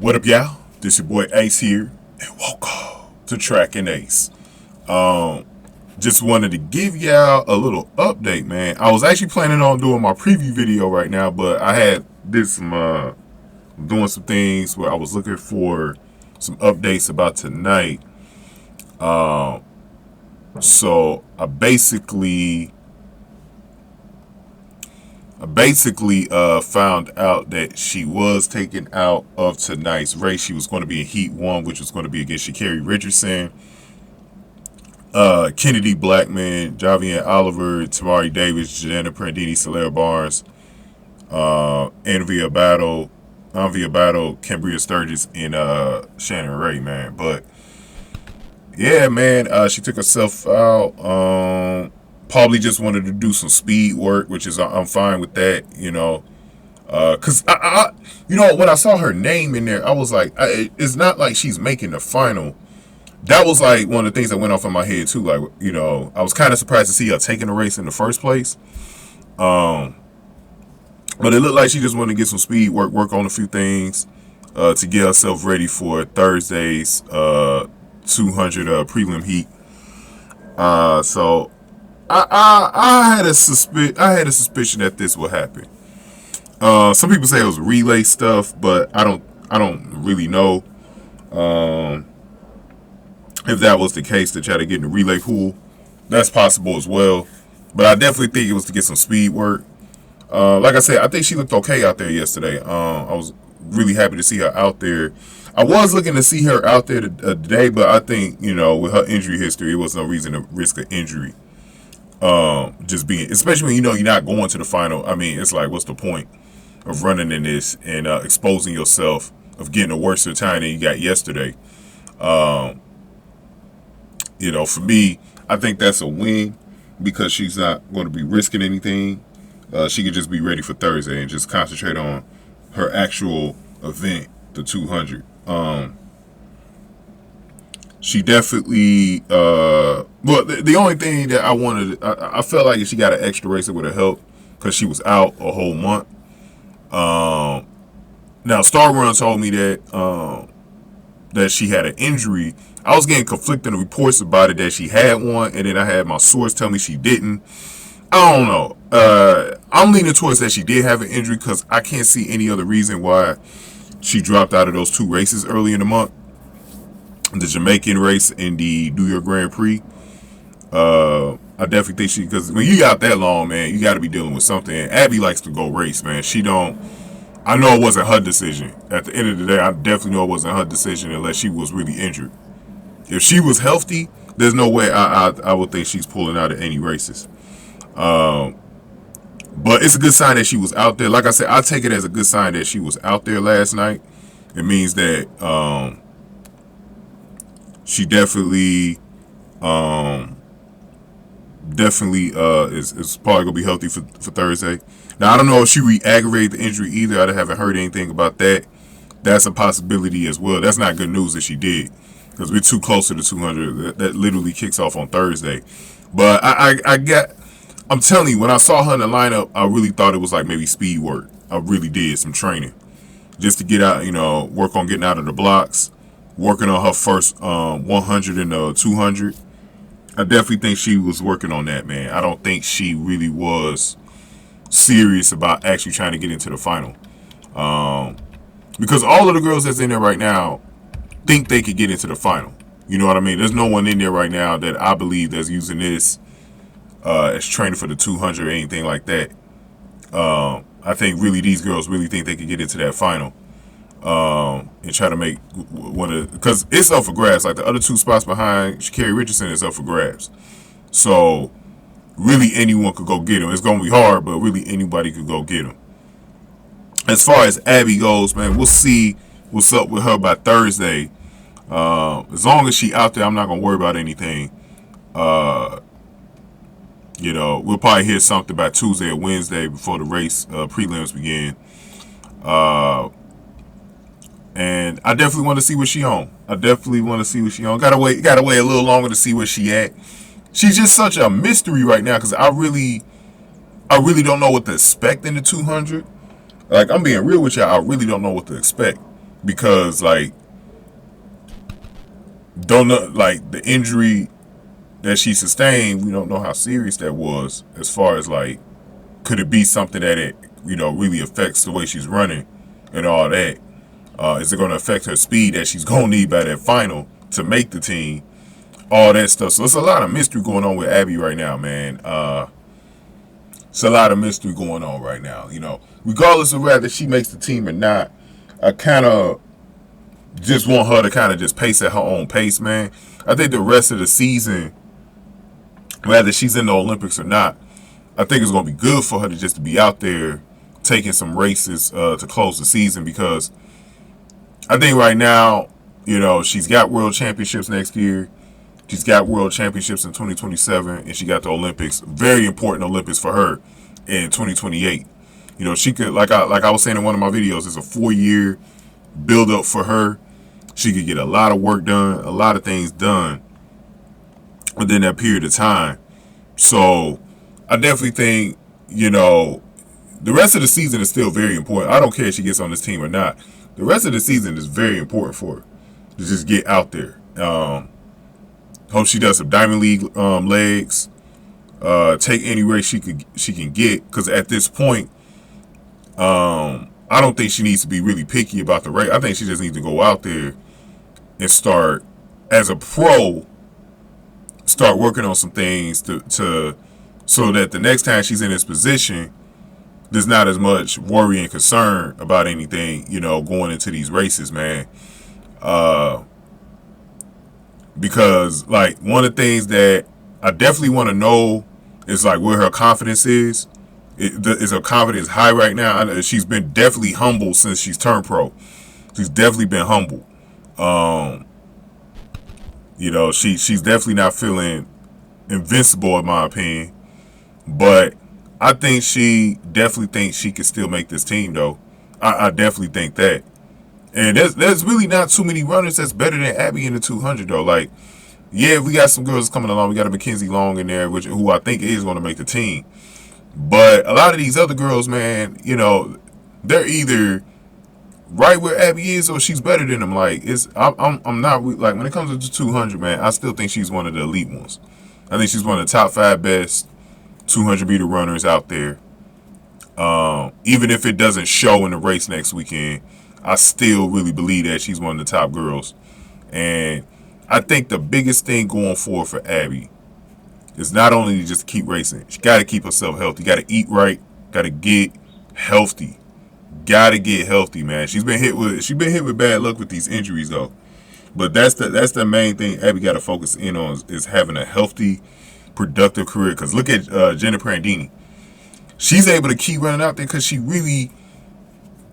What up, y'all? This your boy Ace here, and welcome to Track and Ace. Just wanted to give y'all a little update, man. I was actually planning on doing my preview video right now, but I had doing some things where I was looking for some updates about tonight. So I basically found out that she was taken out of tonight's race. She was going to be in Heat 1, which was going to be against Sha'Carri Richardson, Kennedy Blackman, Javian Oliver, Tamari Davis, Jadena Prandini, Celera Barnes, Anvia Battle, Cambria Sturgis, and Shannon Ray, man. But yeah, man, she took herself out. Probably just wanted to do some speed work, which is I'm fine with that, you know. Cause I when I saw her name in there, I was like, it's not like she's making the final. That was like one of the things that went off in my head too. Like, you know, I was kind of surprised to see her taking the race in the first place. But it looked like she just wanted to get some speed work on a few things, to get herself ready for Thursday's 200 prelim heat. So I had a suspicion that this would happen. Some people say it was relay stuff, but I don't really know if that was the case, to try to get in the relay pool. That's possible as well, but I definitely think it was to get some speed work. Like I said, I think she looked okay out there yesterday. I was really happy to see her out there. I was looking to see her out there today, but I think, you know, with her injury history, it was no reason to risk an injury. Just being, especially when you know you're not going to the final. I mean, it's like, what's the point of running in this and exposing yourself, of getting a worse time than you got yesterday? You know, for me, I think that's a win, because she's not going to be risking anything. She could just be ready for Thursday and just concentrate on her actual event, the 200. She definitely, well, the only thing that I felt like if she got an extra race, it would have helped, because she was out a whole month. Now, Star Run told me that she had an injury. I was getting conflicting reports about it, that she had one, and then I had my source tell me she didn't. I don't know. I'm leaning towards that she did have an injury, because I can't see any other reason why she dropped out of those two races early in the month. The Jamaican race and the New York Grand Prix. I definitely think because when you got that long, man, you got to be dealing with something. And Abby likes to go race, man. I know it wasn't her decision. At the end of the day, I definitely know it wasn't her decision unless she was really injured. If she was healthy, there's no way I would think she's pulling out of any races. But it's a good sign that she was out there. Like I said, I take it as a good sign that she was out there last night. It means that she definitely is probably gonna be healthy for Thursday. Now, I don't know if she re-aggravated the injury either. I haven't heard anything about that. That's a possibility as well. That's not good news that she did, because we're too close to the 200. That literally kicks off on Thursday. But I'm telling you, when I saw her in the lineup, I really thought it was like maybe speed work. I really did, some training, just to get out, you know, work on getting out of the blocks, working on her first 100 and 200. I definitely think she was working on that, man. I don't think she really was serious about actually trying to get into the final. Because all of the girls that's in there right now think they could get into the final. You know what I mean? There's no one in there right now that I believe that's using this as training for the 200 or anything like that. I think really these girls really think they could get into that final. And try to make because it's up for grabs. Like the other two spots behind Sha'Carri Richardson is up for grabs. So really anyone could go get them. It's going to be hard, but really anybody could go get them. As far as Abby goes, man, we'll see what's up with her by Thursday. As long as she out there, I'm not going to worry about anything. You know, we'll probably hear something by Tuesday or Wednesday before the race prelims begin. And I definitely want to see what she on. Gotta wait a little longer to see where she at. She's just such a mystery right now, because I really don't know what to expect in the 200. Like, I'm being real with y'all, I really don't know what to expect. because like don't know, like the injury that she sustained, we don't know how serious that was, as far as like could it be something that it really affects the way she's running and all that. Is it going to affect her speed that she's going to need by that final to make the team? All that stuff. So it's a lot of mystery going on with Abby right now, man. It's a lot of mystery going on right now. Regardless of whether she makes the team or not, I kind of just want her to kind of just pace at her own pace, man. I think the rest of the season, whether she's in the Olympics or not, I think it's going to be good for her to just be out there taking some races to close the season, because I think right now, she's got world championships next year. She's got world championships in 2027, and she got the Olympics, very important Olympics for her in 2028. She could, like I was saying in one of my videos, it's a 4-year build up for her. She could get a lot of work done, a lot of things done within that period of time. So I definitely think, the rest of the season is still very important. I don't care if she gets on this team or not. The rest of the season is very important for her to just get out there. Hope she does some Diamond League legs. Take any race she can get, because at this point, I don't think she needs to be really picky about the race. I think she just needs to go out there and start, as a pro, start working on some things to so that the next time she's in this position, there's not as much worry and concern about anything, going into these races, man. Because like one of the things that I definitely want to know is like where her confidence is. Is her confidence high right now? I know she's been definitely humble since she's turned pro. She's definitely been humble. She's definitely not feeling invincible in my opinion. But I think she definitely thinks she can still make this team, though. I definitely think that. And there's really not too many runners that's better than Abby in the 200, though. Like, yeah, we got some girls coming along. We got a McKenzie Long in there, who I think is going to make the team. But a lot of these other girls, man, they're either right where Abby is or she's better than them. Like, I'm not, like, when it comes to the 200, man, I still think she's one of the elite ones. I think she's one of the top 5 best 200-meter runners out there. Even if it doesn't show in the race next weekend, I still really believe that she's one of the top girls. And I think the biggest thing going forward for Abby is not only to just keep racing. She got to keep herself healthy. Got to eat right. Got to get healthy. Got to get healthy, man. She's been hit with bad luck with these injuries, though. But that's the main thing Abby got to focus in on is having a healthy, productive career. Because look at Jenna Prandini. She's able to keep running out there because she really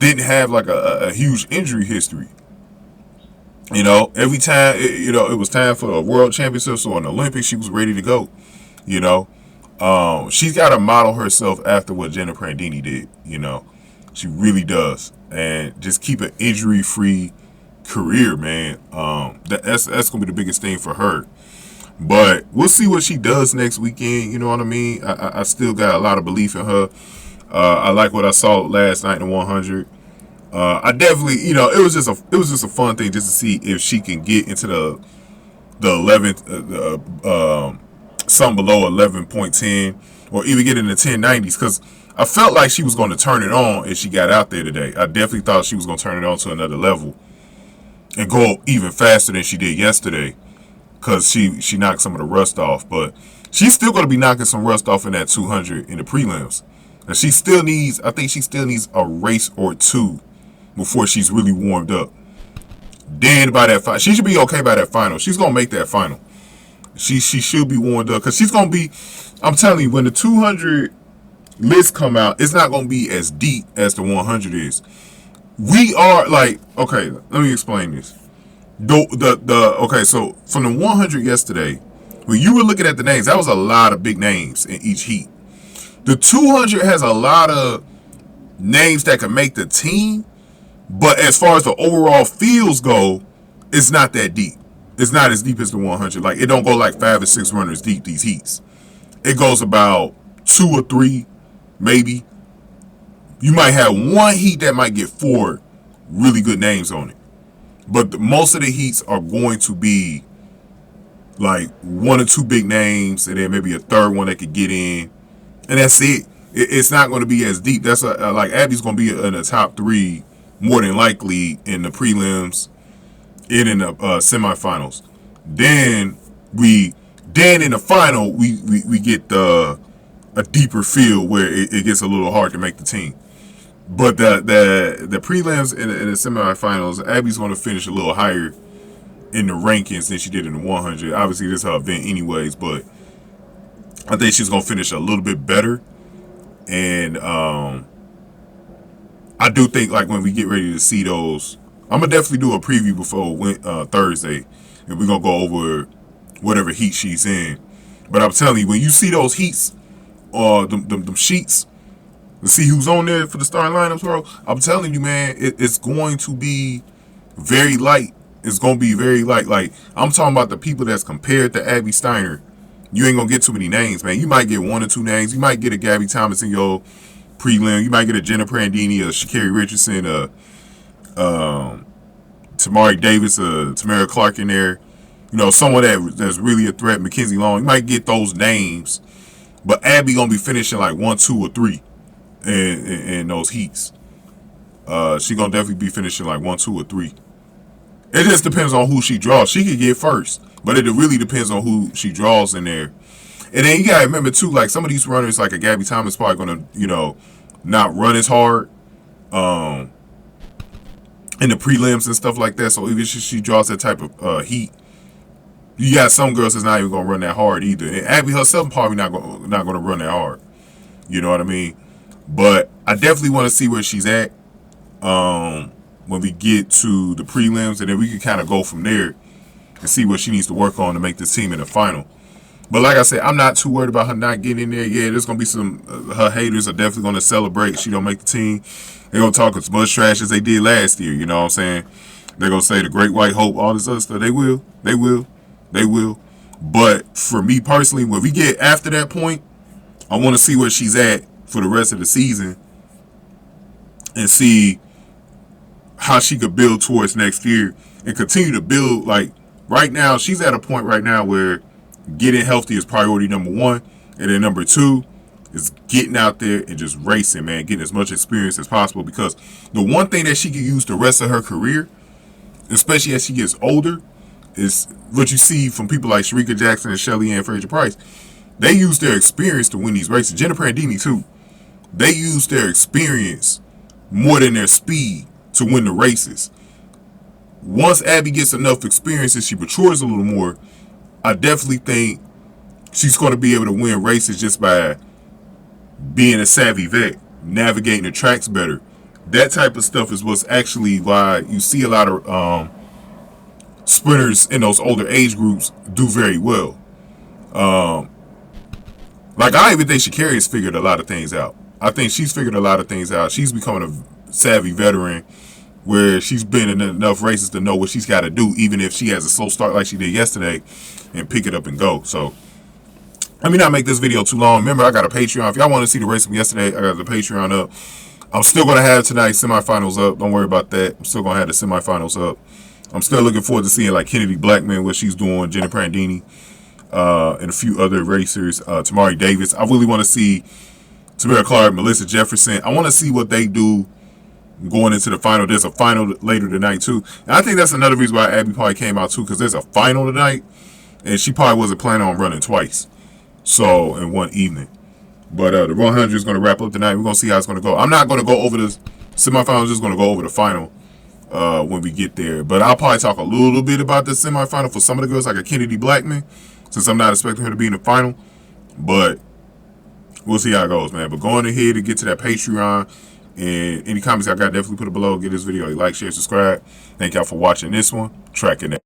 didn't have like a huge injury history. Every time it was time for a world championships or an Olympics, she was ready to go. She's got to model herself after what Jenna Prandini did. She really does, and just keep an injury-free career, man. That's gonna be the biggest thing for her. But we'll see what she does next weekend. You know what I mean? I still got a lot of belief in her. I like what I saw last night in the 100. I definitely, it was just a fun thing just to see if she can get into the 11th, something below 11.10, or even get in the 1090s. Because I felt like she was going to turn it on if she got out there today. I definitely thought she was going to turn it on to another level and go even faster than she did yesterday, because she knocked some of the rust off. But she's still going to be knocking some rust off in that 200 in the prelims. And I think she still needs a race or two before she's really warmed up. Then by that final, she should be okay by that final. She's going to make that final. She should be warmed up, because she's going to be, I'm telling you, when the 200 lists come out, it's not going to be as deep as the 100 is. We are like, okay, let me explain this. Okay, so from the 100 yesterday, when you were looking at the names, that was a lot of big names in each heat. The 200 has a lot of names that can make the team, but as far as the overall fields go, it's not that deep. It's not as deep as the 100. Like, it don't go like 5 or 6 runners deep, these heats. It goes about 2 or 3, maybe. You might have one heat that might get 4 really good names on it. But most of the heats are going to be like one or two big names, and then maybe a third one that could get in, and that's it. It's not going to be as deep. That's like Abby's going to be in the top 3 more than likely in the prelims and in the semifinals. Then in the final we get a deeper feel where it gets a little hard to make the team. But the prelims and the semifinals, Abby's going to finish a little higher in the rankings than she did in the 100. Obviously, this is her event anyways, but I think she's going to finish a little bit better. And I do think, like, when we get ready to see those, I'm going to definitely do a preview before Thursday, and we're going to go over whatever heat she's in. But I'm telling you, when you see those heats or them sheets, to see who's on there for the starting lineups, bro, I'm telling you, man, it's going to be very light. It's going to be very light. Like, I'm talking about the people that's compared to Abby Steiner. You ain't going to get too many names, man. You might get 1 or 2 names. You might get a Gabby Thomas in your prelim. You might get a Jennifer Prandini, a Sha'Carri Richardson, a Tamari Davis, a Tamara Clark in there. You know, someone that's really a threat, McKenzie Long. You might get those names. But Abby going to be finishing like 1, 2, or 3 in those heats. She going to definitely be finishing like 1, 2, or 3. It just depends on who she draws. She could get first, but it really depends on who she draws in there. And then you got to remember, too, like some of these runners, like a Gabby Thomas, probably going to, you know, not run as hard in the prelims and stuff like that. So even if she draws that type of heat, you got some girls that's not even going to run that hard either. And Abby herself probably not going to run that hard. You know what I mean? But I definitely want to see where she's at when we get to the prelims, and then we can kind of go from there and see what she needs to work on to make this team in the final. But like I said, I'm not too worried about her not getting in there. Yeah, there's going to be some, her haters are definitely going to celebrate she don't make the team. They're going to talk as much trash as they did last year, you know what I'm saying? They're going to say the Great White Hope, all this other stuff. They will. But for me personally, when we get after that point, I want to see where she's at for the rest of the season and see how she could build towards next year and continue to build. Like right now, she's at a point right now where getting healthy is priority number 1, and then number 2 is getting out there and just racing, man, getting as much experience as possible, because the one thing that she can use the rest of her career, especially as she gets older, is what you see from people like Shericka Jackson and Shelly Ann Fraser-Price. They use their experience to win these races. Jennifer Prandini too. They use their experience more than their speed to win the races. Once Abby gets enough experience and she matures a little more, I definitely think she's going to be able to win races just by being a savvy vet, navigating the tracks better. That type of stuff is what's actually why you see a lot of sprinters in those older age groups do very well. Like, I even think Sha'Carri has figured a lot of things out. I think she's figured a lot of things out. She's becoming a savvy veteran where she's been in enough races to know what she's got to do, even if she has a slow start like she did yesterday, and pick it up and go. So, let me not make this video too long. Remember, I got a Patreon. If y'all want to see the race from yesterday, I got the Patreon up. I'm still going to have tonight's semifinals up. Don't worry about that. I'm still going to have the semifinals up. I'm still looking forward to seeing, like, Kennedy Blackman, what she's doing, Jennifer Prandini, and a few other racers, Tamari Davis. I really want to see Tamara Clark, Melissa Jefferson. I want to see what they do going into the final. There's a final later tonight, too. And I think that's another reason why Abby probably came out, too, because there's a final tonight, and she probably wasn't planning on running twice. So, in one evening. But the 100 is going to wrap up tonight. We're going to see how it's going to go. I'm not going to go over the semifinals. I'm just going to go over the final when we get there. But I'll probably talk a little bit about the semifinal for some of the girls, like a Kennedy Blackman, since I'm not expecting her to be in the final. But we'll see how it goes, man. But going ahead and get to that Patreon, and any comments I got, definitely put it below. Give this video a like, share, subscribe. Thank y'all for watching this one. Tracking that.